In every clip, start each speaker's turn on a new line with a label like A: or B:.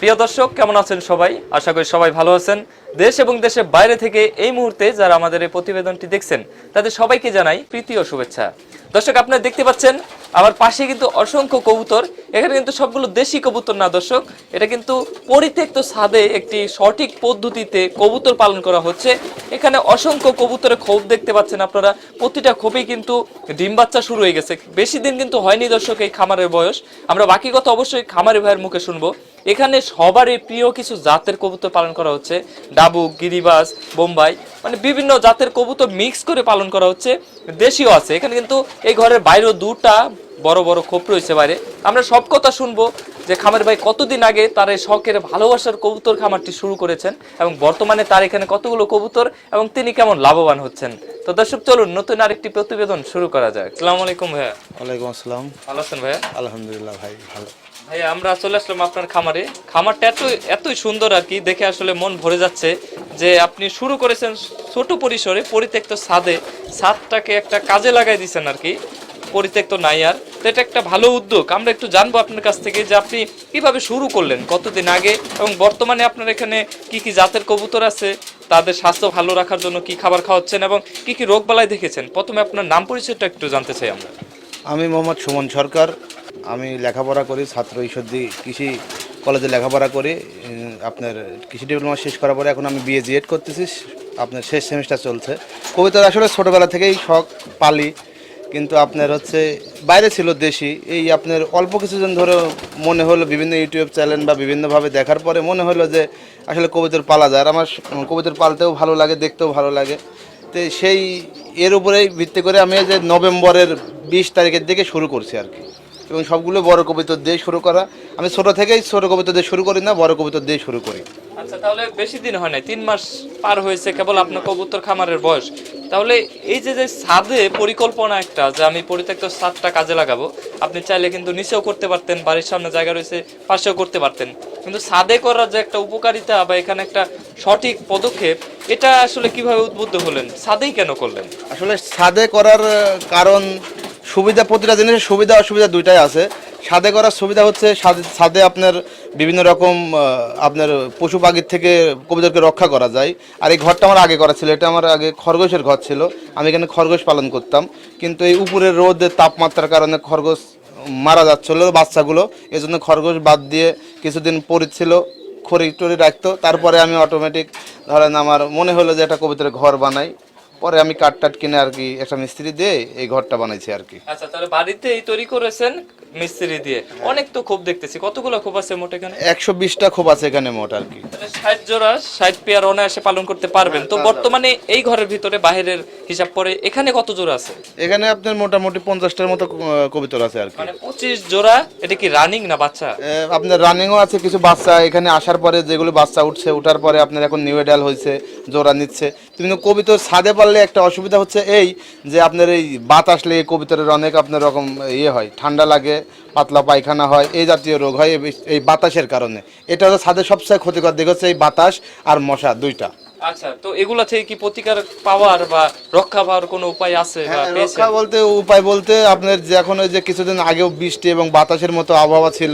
A: প্রিয় দর্শক, কেমন আছেন সবাই? আশা করি সবাই ভালো আছেন। দেশ এবং দেশের বাইরে থেকে এই মুহূর্তে যারা আমাদের এই প্রতিবেদনটি দেখছেন তাদের সবাইকে জানাই প্রীতি ও শুভেচ্ছা। দর্শক, আপনারা দেখতে পাচ্ছেন আমার পাশে কিন্তু অসংখ্য কবুতর। এখানে কিন্তু সবগুলো দেশি কবুতর না দর্শক, এটা কিন্তু পরিত্যক্ত ছাদে একটি সঠিক পদ্ধতিতে কবুতর পালন করা হচ্ছে। এখানে অসংখ্য কবুতরের খোপ দেখতে পাচ্ছেন আপনারা, প্রতিটা খোপেই কিন্তু ডিম বাচ্চা শুরু হয়ে গেছে। বেশি দিন কিন্তু হয়নি দর্শক এই খামারের বয়স। আমরা বাকি কথা অবশ্যই খামারি ভাইয়ের মুখে শুনবো। এখানে সবারই প্রিয় কিছু জাতের কবুতর পালন করা হচ্ছে, ডাবুক, গিরিবাজ, বোম্বাই, মানে বিভিন্ন জাতের কবুতর মিক্স করে পালন করা হচ্ছে। দেশীয় আছে এখানে, কিন্তু এই ঘরের বাইরেও দুটা বড় বড় খোপ রয়েছে বাইরে। আমরা সব কথা শুনবো যে খামার ভাই কতদিন আগে তার এই শখের ভালোবাসার কবুতর খামারটি শুরু করেছেন এবং বর্তমানে তার এখানে কতগুলো কবুতর এবং তিনি কেমন লাভবান হচ্ছেন। তো দর্শক, চলুন নতুন আরেকটি প্রতিবেদন শুরু করা যাক। আসসালামু আলাইকুম ভাইয়া।
B: ওয়ালাইকুম আসসালাম।
A: ভালো আছেন ভাইয়া?
B: আলহামদুলিল্লাহ ভাই, ভালো।
A: ভাইয়া, আমরা চলে আসলাম আপনার খামারে। খামারটা এতই সুন্দর আর কি, দেখে আসলে মন ভরে যাচ্ছে যে আপনি শুরু করেছেন ছোট পরিসরে পরিত্যক্ত ছাদে, ছাদটাকে একটা কাজে লাগাই দিয়েছেন আর কি, পরিত্যক্ত নাই আর। তো এটা একটা ভালো উদ্যোগ। আমরা একটু জানবো আপনার কাছ থেকে যে আপনি কিভাবে শুরু করলেন, কতদিন আগে, এবং বর্তমানে আপনার এখানে কি কি জাতের কবুতর আছে, তাদের স্বাস্থ্য ভালো রাখার জন্য কি খাবার খাওয়াচ্ছেন এবং কি কি রোগবালাই দেখেছেন। প্রথমে আপনার নাম পরিচয়টা একটু জানতে চাই আমরা।
B: আমি মোহাম্মদ সুমন সরকার। আমি লেখাপড়া করি, ছাত্র ঈশ্বরদী কৃষি কলেজে লেখাপড়া করি। আপনার কৃষি ডিপ্লোমা শেষ করার পরে এখন আমি বিএ জিএড করতেছি, আপনার শেষ সেমিস্টার চলছে। কবিতার আসলে ছোটোবেলা থেকেই শখ, পালি, কিন্তু আপনার হচ্ছে বাইরে ছিল দেশি। এই আপনার অল্প কিছুদিন ধরে মনে হলো বিভিন্ন ইউটিউব চ্যানেল বা বিভিন্নভাবে দেখার পরে মনে হলো যে আসলে কবিতার পালা যায়। আর আমার কবিতার পালতেও ভালো লাগে, দেখতেও ভালো লাগে। তো সেই এর উপরেই ভিত্তি করে আমি যে নভেম্বরের 20 তারিখের দিকে শুরু করছি আর কি, এবং সবগুলো বড় কবিতা দিয়ে শুরু করা। আমি ছোট থেকেই ছোট কবিতা দিয়ে শুরু করি না, বড় কবিতা দিয়ে শুরু করি।
A: আচ্ছা, তাহলে বেশি দিন হয় নাই, 3 মাস পার হয়েছে কেবল আপনার কবুতর খামারের বয়স। তাহলে এই যে ছাদে পরিকল্পনা একটা যে আমি পরিত্যক্ত ছাদটা কাজে লাগাবো, আপনি চাইলে কিন্তু নিচেও করতে পারতেন, বাড়ির সামনে জায়গা রয়েছে পাশেও করতে পারতেন, কিন্তু ছাদে করার যে একটা উপকারিতা বা এখানে একটা সঠিক পদক্ষেপ, এটা আসলে কিভাবে উদ্বুদ্ধ হলেন, ছাদেই কেন করলেন?
B: আসলে ছাদে করার কারণ সুবিধা, প্রতিটা জিনিসের সুবিধা অসুবিধা দুইটাই আছে। ছাদে করার সুবিধা হচ্ছে ছাদে আপনার বিভিন্ন রকম আপনার পশু পাখির থেকে কবিতাকে রক্ষা করা যায়। আর এই ঘরটা আমার আগে করা ছিল, এটা আমার আগে খরগোশের ঘর ছিল, আমি এখানে খরগোশ পালন করতাম। কিন্তু এই উপরের রোদের তাপমাত্রার কারণে খরগোশ মারা যাচ্ছিল বাচ্চাগুলো, এজন্য খরগোশ বাদ দিয়ে কিছুদিন পড়েছিল, খড়ি টড়ি রাখতো। তারপরে আমি অটোমেটিক ধরেন আমার মনে হলো যে একটা কবিতার ঘর বানাই, পরে আমি কাঠ টাট কিনে আর কি একটা মিস্ত্রি দিয়ে এই ঘরটা বানাইছি আর কি।
A: আচ্ছা, তাহলে বাড়িতেই তৈরি করেছেন মিস্ত্রি দিয়ে। অনেক তো খোপ দেখতেছি, কতগুলো খোপ আছে মোট এখানে?
B: 120টা খোপ আছে এখানে মোট আর কি।
A: 60 জোড়া, 60 পেয়ার অনায়াসে পালন করতে পারবেন। তো বর্তমানে এই ঘরের ভিতরে বাহিরের হিসাব করে এখানে কত জোড়া আছে?
B: এখানে আপনার মোটামুটি 50টার মতো কবিতর আছে আর কি।
A: মানে 25 জোড়া। এটা কি রানিং না বাচ্চা?
B: আপনার রানিংও আছে, কিছু বাচ্চা এখানে আসার পরে যেগুলো বাচ্চা উঠছে, ওঠার পরে আপনার এখন নিউ এডাল হয়েছে, জোড়া নিচ্ছে। কিন্তু কবিতর ছাদে পারলে একটা অসুবিধা হচ্ছে এই যে আপনার এই বাতাসলে এই কবিতরের অনেক আপনার রকম ইয়ে হয়, ঠান্ডা লাগে, পাতলা পায়খানা হয়, এই জাতীয় রোগ হয় এই বাতাসের কারণে। এটা হচ্ছে ছাদের সবচেয়ে ক্ষতিকর দিক হচ্ছে এই বাতাস আর মশা দুইটা।
A: আচ্ছা, তো এগুলা থেকে কি প্রতিকার পাওয়ার বা রক্ষা পাওয়ার কোনো উপায় আছে বা পেয়েছেন?
B: রক্ষা বলতে উপায় বলতে আপনার যে এখন ওই যে কিছুদিন আগেও বৃষ্টি এবং বাতাসের মতো আবহাওয়া ছিল,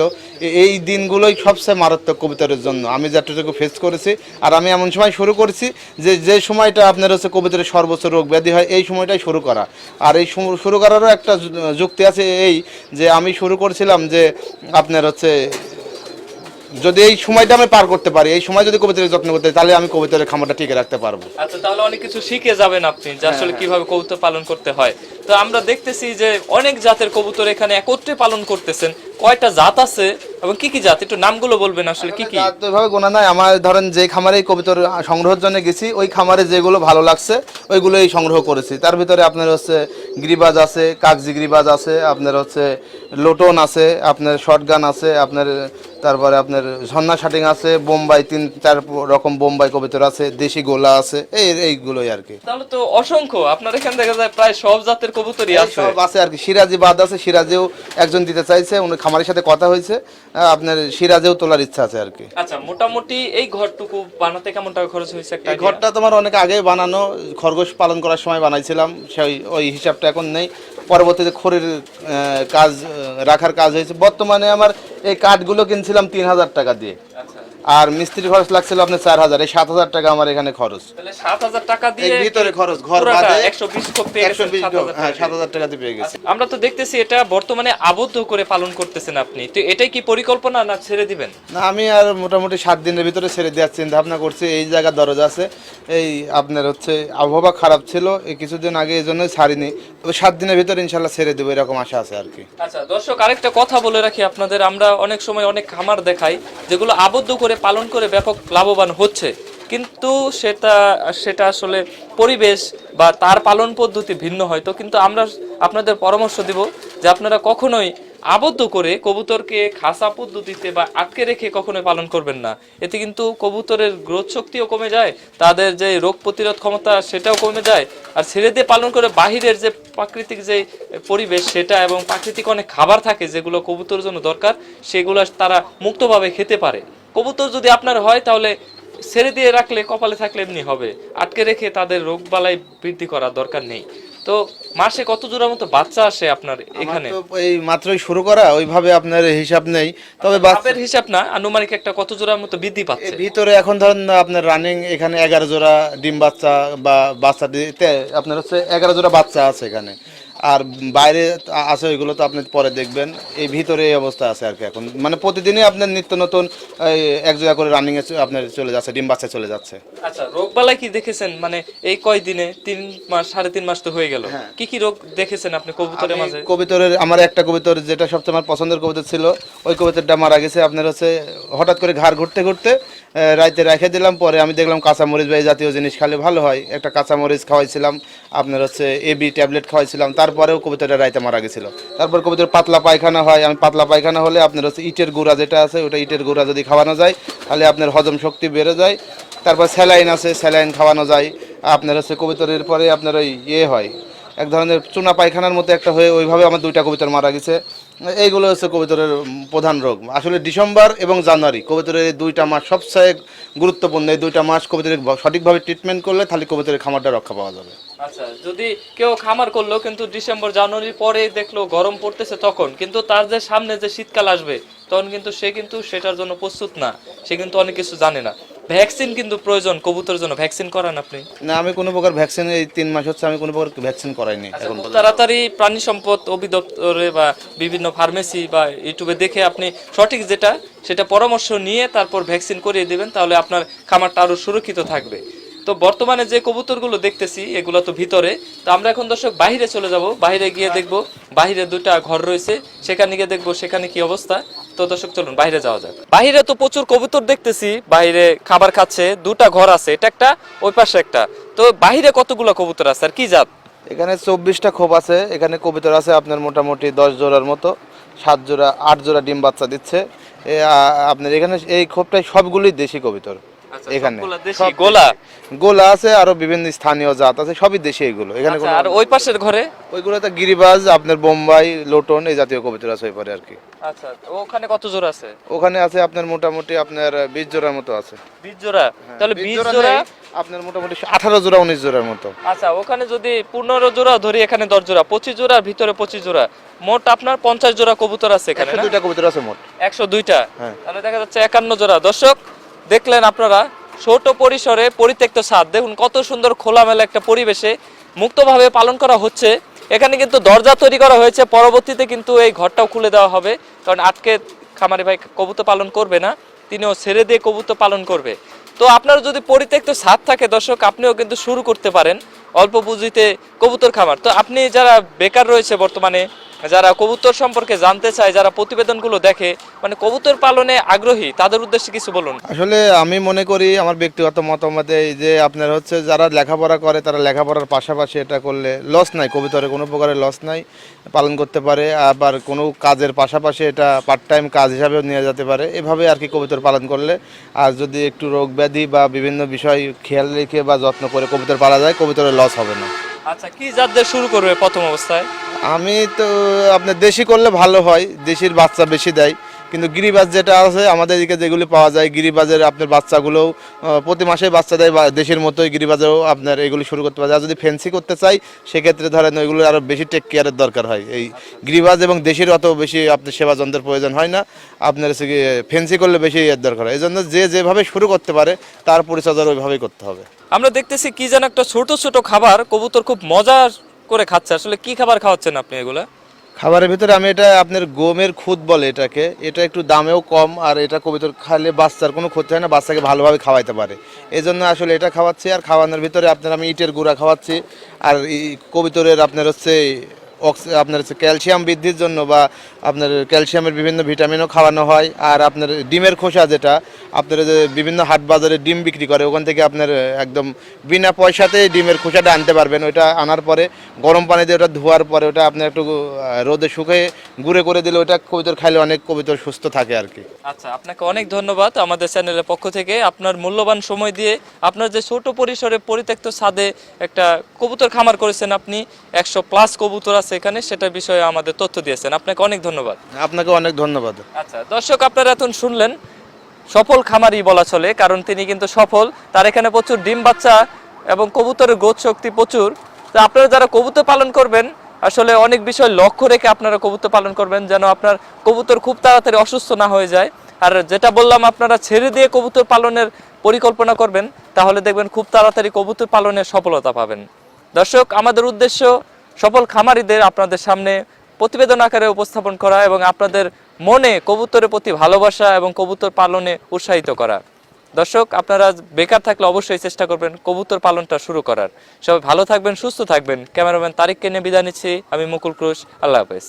B: এই দিনগুলোই সবচেয়ে মারাত্মক কবুতরের জন্য আমি যতটুকু ফেস করেছি। আর আমি এমন সময় শুরু করেছি যে সময়টা আপনার হচ্ছে কবুতরের সর্বোচ্চ রোগ ব্যাধি হয়, এই সময়টাই শুরু করা। আর এই শুরু করারও একটা যুক্তি আছে, এই যে আমি শুরু করেছিলাম যে আপনার হচ্ছে যদি এই সময়টা আমি পার করতে পারি, এই সময় যদি কবুতরের যত্ন করতে পারি, তাহলে আমি কবুতরের খামারটা টিকে রাখতে পারবো।
A: আচ্ছা, তাহলে অনেক কিছু শিখে যাবেন আপনি যে আসলে কিভাবে কবুতর পালন করতে হয়। তো আমরা দেখতেছি যে অনেক জাতের কবুতর এখানে একত্রে পালন করতেছেন। কয়টা জাত আছে এবং কি কি জাত, একটু নামগুলো বলবেন আসলে কি কি?
B: এভাবে গোনা নাই আমার, ধরেন যে খামারে কবুতর সংগ্রহের জন্য গেছি, ওই খামারে যেগুলো ভালো লাগছে ওইগুলোই সংগ্রহ করেছি। তার ভিতরে আপনার হচ্ছে গিরিবাজ আছে, কাগজি গিরিবাজ আছে, আপনার হচ্ছে লোটন আছে, আপনার শর্টগান আছে, আপনার তারপরে আপনার ঝর্ণা শাটিং আছে, বোম্বাই 3-4 রকম বোম্বাই কবুতর আছে, দেশি গোলা আছে, এইগুলোই আর কি।
A: তাহলে তো অসংখ্য আপনার এখানে দেখা যায় প্রায় সব জাতের কবুতরই আছে।
B: সব আছে আর কি। সিরাজি বাদ আছে, সিরাজেও একজন দিতে চাইছে, উনি খামারের সাথে কথা হয়েছে, আপনার সিরাজেও তোলার ইচ্ছা আছে আর কি।
A: আচ্ছা, মোটামুটি এই ঘরটুকু বানাতে কেমন টাকা খরচ হয়েছে? একটা
B: এই ঘরটা তোমার অনেক আগে বানানো, খরগোশ পালন করার সময় বানাইছিলাম, সেই ওই হিসাবটা এখন নেই। পরবর্তীতে খড়ির কাজ রাখার কাজ হয়েছে। বর্তমানে আমার এই কাঠগুলো কিনছিলাম 3000 টাকা দিয়ে।
A: আচ্ছা,
B: আর মিস্ত্রি খরচ লাগছিল আপনার 4000, এই 7000 টাকা আমার এখানে খরচ।
A: তাহলে 7000 টাকা দিয়ে
B: এর ভিতরে খরচ ঘর
A: পুরোটা
B: বাদে
A: 120 কোপ পেয়ে গেছেন,
B: 120
A: 7000
B: হ্যাঁ
A: টাকা দিয়ে।
B: 7000 টাকা দিয়ে পেয়ে গেছি।
A: আচ্ছা, আমরা তো দেখতেছি এটা বর্তমানে আবদ্ধ করে পালন করতেছেন আপনি, তো এটাই কি পরিকল্পনা না ছেড়ে দিবেন?
B: না, আমি আর মোটামুটি 7 দিনের ভিতরে ছেড়ে দেওয়ার চিন্তা ভাবনা করছি। এই জায়গা দরজা আছে, এই আপনার হচ্ছে আবহাওয়া খারাপ ছিল এই কিছুদিন আগে, এই জন্যই ছাড়িনি। তবে 7 দিনের ভিতরে ইনশাল্লাহ ছেড়ে দেবো এরকম আশা আছে আর কি।
A: আচ্ছা দর্শক, আরেকটা কথা বলে রাখি আপনাদের, আমরা অনেক সময় অনেক খামার দেখাই যেগুলো আবদ্ধ করে পালন করে ব্যাপক লাভবান হচ্ছে, কিন্তু সেটা আসলে পরিবেশ বা তার পালন পদ্ধতি ভিন্ন হয়। তো কিন্তু আমরা আপনাদের পরামর্শ দিব যে আপনারা কখনোই আবদ্ধ করে কবুতরকে খাসা পদ্ধতিতে বা আটকে রেখে কখনোই পালন করবেন না। এতে কিন্তু কবুতরের গ্রোথ শক্তিও কমে যায়, তাদের যে রোগ প্রতিরোধ ক্ষমতা সেটাও কমে যায়। আর ছেড়ে দিয়ে পালন করে বাহিরের যে প্রাকৃতিক যে পরিবেশ সেটা এবং প্রাকৃতিক অনেক খাবার থাকে যেগুলো কবুতরের জন্য দরকার, সেগুলো তারা মুক্তভাবে খেতে পারে। কবুতর যদি আপনার হয় তাহলে ছেড়ে দিয়ে রাখলে কপালে থাকলে এমনি হবে, আটকে রেখে তাদের রোগ বালাই বৃদ্ধি করার দরকার নেই। তো মাসে কত জোড়ার মতো বাচ্চা আসে আপনার এখানে?
B: আমার তো এই মাত্রই শুরু করা, ওইভাবে আপনার হিসাব নেই। তবে
A: বাপের হিসাব না, আনুমানিক একটা কত জোড়ার মতো বৃদ্ধি পাচ্ছে?
B: ভিতরে এখন ধরেন আপনার রানিং এখানে 11 জোড়া ডিম বাচ্চা বা বাচ্চা দিতে আপনার হচ্ছে 11 জোড়া বাচ্চা আছে এখানে। আর বাইরে আছে ওইগুলো তো আপনি পরে দেখবেন। এই ভিতরে এই অবস্থা আছে আর কি এখন, মানে প্রতিদিনই আপনার নিত্য নতুন এক জোড়া করে রানিং এ আপনার চলে যাচ্ছে, ডিম বাচ্চা চলে যাচ্ছে।
A: আচ্ছা, রোগ বালাই কি দেখেছেন মানে এই কয়দিনে? 3 মাস 3.5 মাস তো হয়ে গেল, কি কি রোগ দেখেছেন আপনি কবুতরের মাঝে?
B: কবুতরের আমার একটা কবুতর যেটা সবচেয়ে আমার পছন্দের কবুতর ছিল, ওই কবুতরটা মারা গেছে আপনার হচ্ছে হঠাৎ করে ঘাড় ঘুরতে ঘুরতে রাইতে রেখে দিলাম। পরে আমি দেখলাম কাঁচামরিচ বা এই জাতীয় জিনিস খালে ভালো হয়, একটা কাঁচামরিচ খাওয়াইছিলাম, আপনার হচ্ছে এবি ট্যাবলেট খাওয়াইছিলাম, তারপরেও কবুতরটা রাইতে মারা গেছিল। তারপর কবুতর পাতলা পায়খানা হয়, আমি পাতলা পায়খানা হলে আপনার হচ্ছে ইটের গুঁড়া যেটা আছে, ওটা ইটের গুঁড়া যদি খাওয়ানো যায় তাহলে আপনার হজম শক্তি বেড়ে যায়। তারপর স্যালাইন আছে, স্যালাইন খাওয়ানো যায়। আপনার হচ্ছে কবুতরের পরে আপনার ওই হয় এক ধরনের চুনা পায়খানার মতো একটা হয়ে, ওইভাবে আমার 2টা কবুতর মারা গেছে। এইগুলো হচ্ছে কবুতরের প্রধান রোগ। আসলে ডিসেম্বর এবং জানুয়ারি কবুতরের এই 2টা মাস সবচেয়ে গুরুত্বপূর্ণ। এই 2টা মাস কবুতরের সঠিকভাবে ট্রিটমেন্ট করলে তাহলে কবুতরের খামারটা রক্ষা পাওয়া যাবে।
A: আচ্ছা, যদি কেউ খামার করলো কিন্তু ডিসেম্বর জানুয়ারির পরে দেখলো গরম পড়তেছে তখন, কিন্তু তার যে সামনে যে শীতকাল আসবে তখন কিন্তু সে কিন্তু সেটার জন্য প্রস্তুত না, সে কিন্তু অনেক কিছু জানে না। ভ্যাকসিন কিন্তু প্রয়োজন কবুতরের জন্য, ভ্যাকসিন করান আপনি?
B: না, আমি কোনো প্রকার ভ্যাকসিন এই 3 মাস হচ্ছে আমি কোনো প্রকার ভ্যাকসিন করাইনি এখন
A: খুব
B: পর্যন্ত।
A: তাড়াতাড়ি প্রাণী সম্পদ অধিদপ্তরে বা বিভিন্ন ফার্মেসি বা ইউটিউবে দেখে আপনি সঠিক যেটা সেটা পরামর্শ নিয়ে তারপর ভ্যাকসিন করিয়ে দিবেন, তাহলে আপনার খামারটা আরো সুরক্ষিত থাকবে। তো বর্তমানে যে কবুতরগুলো দেখতেছি এগুলো তো ভিতরে, তো আমরা এখন দর্শক বাইরে চলে যাব, বাইরে গিয়ে দেখব, বাইরে 2টা ঘর রয়েছে সেখানে গিয়ে দেখবো সেখানে কি অবস্থা। তো দর্শক চলুন বাইরে যাওয়া যাক। বাইরে তো প্রচুর কবুতর দেখতেছি, বাইরে খাবার খাচ্ছে, 2টা ঘর আছে, এটা একটা ওই পাশে একটা। তো বাইরে কতগুলো কবুতর আছে আর কি জাত?
B: এখানে 24টা খোপ আছে, এখানে কবুতর আছে আপনার মোটামুটি 10 জোড়ার মতো, 7 জোড়া 8 জোড়া ডিম বাচ্চা দিচ্ছে। আপনার এখানে এই খোপটাই সবগুলোই দেশি কবুতর। এখানে
A: সব গোলা
B: গোলা আছে, আরো বিভিন্ন স্থানীয় জাত আছে, সবই দেশি এগুলো এখানে।
A: আচ্ছা, আর ওই পাশের ঘরে?
B: ওইগুলোতে গিরিবাজ আপনার বোম্বাই লোটন এই জাতীয় কবুতর আছে ওই পারে আর কি।
A: আচ্ছা, ওখানে কত জোড়া আছে?
B: ওখানে আছে আপনার মোটামুটি আপনার 20 জোড়ার মতো আছে।
A: 20 জোড়া? তাহলে 20
B: জোড়া
A: জোড়া
B: নেই, আপনার মোটামুটি 18 জোড়া 19 জোড়ার মতো।
A: আচ্ছা, ওখানে যদি 15 জোড়া ধরি, এখানে 10 জোড়া, 25 জোড়ার ভিতরে 25 জোড়া, মোট আপনার 50 জোড়া কবুতর আছে এখানে না?
B: 102টা কবুতর আছে মোট।
A: 102টা,
B: হ্যাঁ।
A: তাহলে দেখা যাচ্ছে 51 জোড়া। দর্শক দেখলেন আপনারা, ছোট পরিসরে পরিত্যক্ত ছাদ, দেখুন কত সুন্দর খোলামেলা একটা পরিবেশে মুক্তভাবে পালন করা হচ্ছে। এখানে কিন্তু দরজা তৈরি করা হয়েছে, পরবর্তীতে কিন্তু এই ঘরটাও খুলে দেওয়া হবে, কারণ আটকে খামারি ভাই কবুতর পালন করবে না, তিনিও ছেড়ে দিয়ে কবুতর পালন করবে। তো আপনার যদি পরিত্যক্ত ছাদ থাকে দর্শক, আপনিও কিন্তু শুরু করতে পারেন অল্প পুঁজিতে কবুতর খামার। তো আপনি যারা বেকার রয়েছে বর্তমানে, যারা কবুতর সম্পর্কে জানতে চায়, যারা প্রতিবেদনগুলো দেখে, মানে কবুতর পালনে আগ্রহী, তাদের উদ্দেশ্যে কিছু বলুন।
B: আসলে আমি মনে করি আমার ব্যক্তিগত মতামতে এই যে আপনার হচ্ছে যারা লেখাপড়া করে তারা লেখাপড়ার পাশাপাশি এটা করলে লস নাই, কবুতরে কোনো প্রকারের লস নাই, পালন করতে পারে। আবার কোনো কাজের পাশাপাশি এটা পার্ট টাইম কাজ হিসাবেও নিয়ে যেতে পারে, এভাবে আর কি কবুতর পালন করলে। আর যদি একটু রোগ ব্যাধি বা বিভিন্ন বিষয় খেয়াল রেখে বা যত্ন করে কবুতর পালা যায়, কবুতরের লস হবে না।
A: আচ্ছা, কি জাত দিয়ে শুরু করবে প্রথম অবস্থায়?
B: আমি তো আপনার দেশি করলে ভালো হয়, দেশির বাচ্চা বেশি দেয়, কিন্তু গিরিবাজ যেটা আছে আমাদের এদিকে যেগুলি পাওয়া যায়, গিরিবাজের আপনার বাচ্চাগুলোও প্রতি মাসে বাচ্চা দেয়, বা দেশের মতোই গিরিবাজেও আপনার এগুলি শুরু করতে পারে। আর যদি ফেন্সি করতে চাই সেক্ষেত্রে ধরেন ওইগুলো আরও বেশি টেক কেয়ারের দরকার হয়। এই গিরিবাজ এবং দেশের অত বেশি আপনার সেবা যন্ত্রের প্রয়োজন হয় না, আপনার হচ্ছে গিয়ে ফেন্সি করলে বেশি এর দরকার হয়। এই জন্য যে যেভাবে শুরু করতে পারে তার পরিচর্যা ওইভাবেই করতে হবে।
A: আমরা দেখতেছি কি যেন একটা ছোট ছোট খাবার কবুতর খুব মজা করে খাচ্ছে, আসলে কি খাবার খাওয়াচ্ছেন আপনি এগুলা?
B: খাবারের ভিতরে আমি এটা আপনার গমের খুদ বলে এটাকে, এটা একটু দামেও কম, আর এটা কবিতর খাইলে বাচ্চার কোনো ক্ষতি হয় না, বাচ্চাকে ভালোভাবে খাওয়াইতে পারে, এই জন্য আসলে এটা খাওয়াচ্ছি। আর খাওয়ানোর ভিতরে আপনার আমি ইটের গুঁড়া খাওয়াচ্ছি, আর এই কবিতরের আপনার হচ্ছে আপনার হচ্ছে ক্যালসিয়াম বৃদ্ধির জন্য বা আপনার ক্যালসিয়ামের বিভিন্ন ভিটামিনও খাওয়ানো হয়। আর আপনার ডিমের খোসা যেটা আপনার যে বিভিন্ন হাট বাজারে ডিম বিক্রি করে, ওখান থেকে আপনার একদম বিনা পয়সাতে ডিমের খোসাটা আনতে পারবেন। ওইটা আনার পরে গরম পানি দিয়ে ওটা ধোয়ার পরে ওটা আপনার একটু রোদে শুকিয়ে গুঁড়ে করে দিলে ওটা কবিতর খাইলে অনেক কবিতর সুস্থ থাকে আর কি।
A: আচ্ছা, আপনাকে অনেক ধন্যবাদ আমাদের চ্যানেলের পক্ষ থেকে আপনার মূল্যবান সময় দিয়ে আপনার যে ছোট পরিসরে পরিত্যক্ত ছাদে একটা কবুতর খামার করেছেন, আপনি 100+ কবুতর আছে এখানে, সেটার বিষয়ে আমাদের তথ্য দিয়েছেন। আপনাকে অনেক ধন্যবাদ।
B: আপনাকে অনেক ধন্যবাদ।
A: আচ্ছা দর্শক, আপনারা এখন শুনলেন সফল খামারি বলা চলে, কারণ তিনি কিন্তু সফল। তার এখানে প্রচুর ডিম বাচ্চা এবং কবুতরের গ্রোথ শক্তি প্রচুর। তো আপনারা যারা কবুতর পালন করবেন আসলে অনেক বিষয় লক্ষ্য রেখে আপনারা কবুতর পালন করবেন, যেন আপনার কবুতর খুব তাড়াতাড়ি অসুস্থ না হয়ে যায়। আর যেটা বললাম, আপনারা ছেড়ে দিয়ে কবুতর পালনের পরিকল্পনা করবেন, তাহলে দেখবেন খুব তাড়াতাড়ি কবুতর পালনের সফলতা পাবেন। দর্শক, আমাদের উদ্দেশ্য সফল খামারিদের আপনাদের সামনে প্রতিবেদন আকারে উপস্থাপন করা এবং আপনাদের মনে কবুতরের প্রতি ভালোবাসা এবং কবুতর পালনে উৎসাহিত করা। দর্শক, আপনারা বেকার থাকলে অবশ্যই চেষ্টা করবেন কবুতর পালনটা শুরু করার। সবাই ভালো থাকবেন, সুস্থ থাকবেন। ক্যামেরাম্যান তারিককে নিয়ে বিদায় নিচ্ছি, আমি মুকুল ক্রুশ। আল্লাহ হাফেজ।